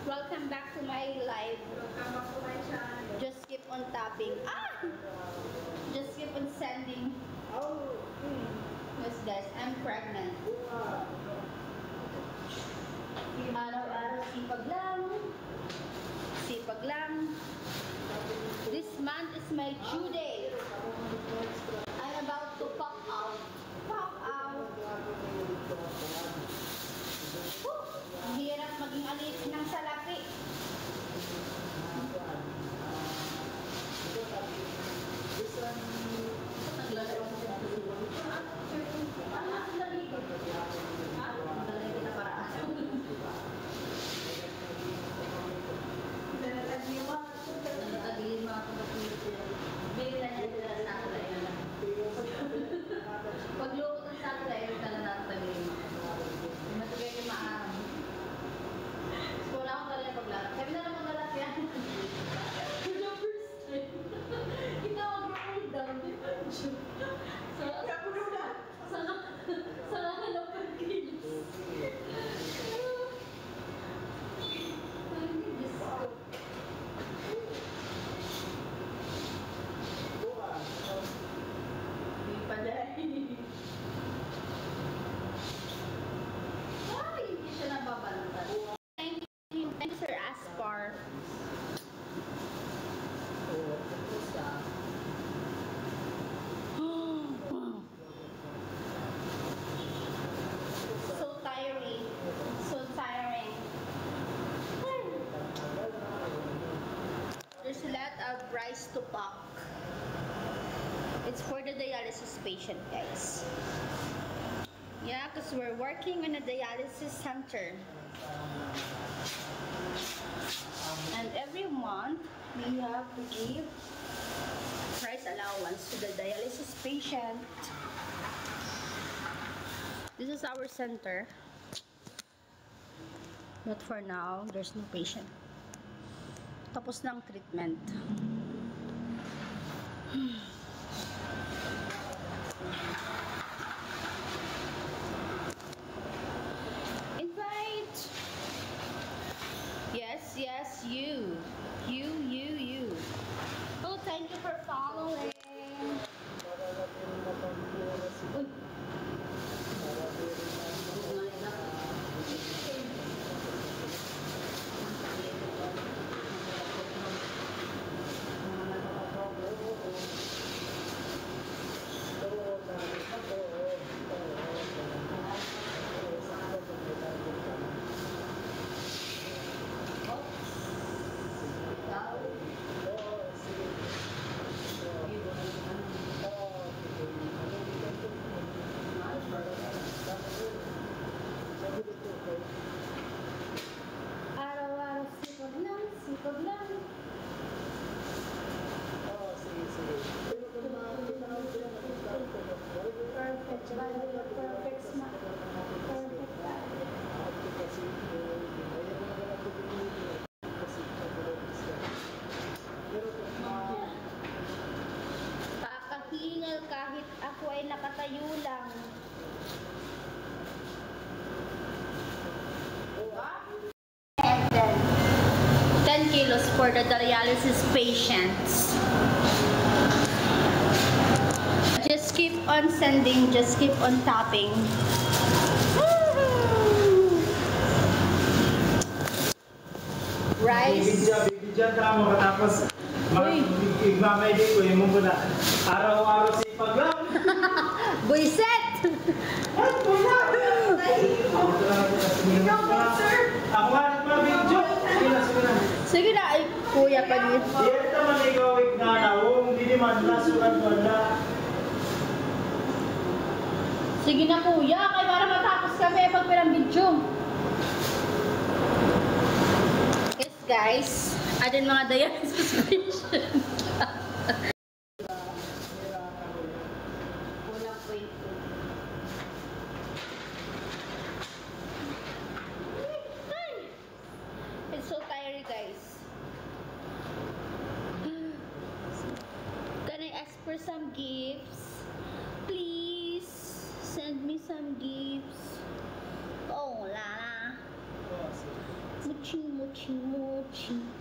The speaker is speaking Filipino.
Welcome back to my live. Welcome back to my channel. Just keep on tapping. Just keep on sending. Yes guys, I'm pregnant. Araw-araw sipag lang. Sipag lang. This month is my due date. I'm about to pop out. Pop out. Ang hirap maging alit ng salapi. Naglalaro ko siya. Ang dali ko. Ang dali kita para aso. Nagtagilin mga kapatid. Bili na niya sila sa satellite na lang. Pagluto ng satellite, yung ka na natagilin mo. Matagay yung maarang. So, wala akong talaga paglaro. Sabi na lang magalas yan. For the first time. Kinawag mo ko down. Sa lang pag-kilos. Ay, hindi siya nababalatan. Thank you, Sir Aspar. So tiring. So tiring. There's a lot of rice to pack. It's for the dialysis patient, guys. Yeah, because we're working in a dialysis center. And every month, we have to give rice allowance to the dialysis patient. This is our center. But for now, there's no patient. Tapos ng treatment. Invite. Yes, you. You. Oh, thank you for following. Uy. Araw-araw sipag lang. Perfect. Perfect smile. Perfect. Kakahingal kahit ako ay nakatayo lang. 10 kilos for the dialysis patients. Just keep on sending, just keep on tapping. Rice. Bibigyan ka mo katapos igmamayday ko yung muna. Araw-araw sipag lang. Buiset! What? Ako nga nagpa-video. Sige na, ay kuya pa din. Diyan naman ikaw ignanawong. Hindi naman nasulat mo na. Sige na kuya, kaya para matapos kami pag pirang video. Yes guys, atin mga dialysis patient. Walang point ko. It's so tiring guys. Can I ask for some gifts? Please send me some gifts. Oh la la. Muching. Shit.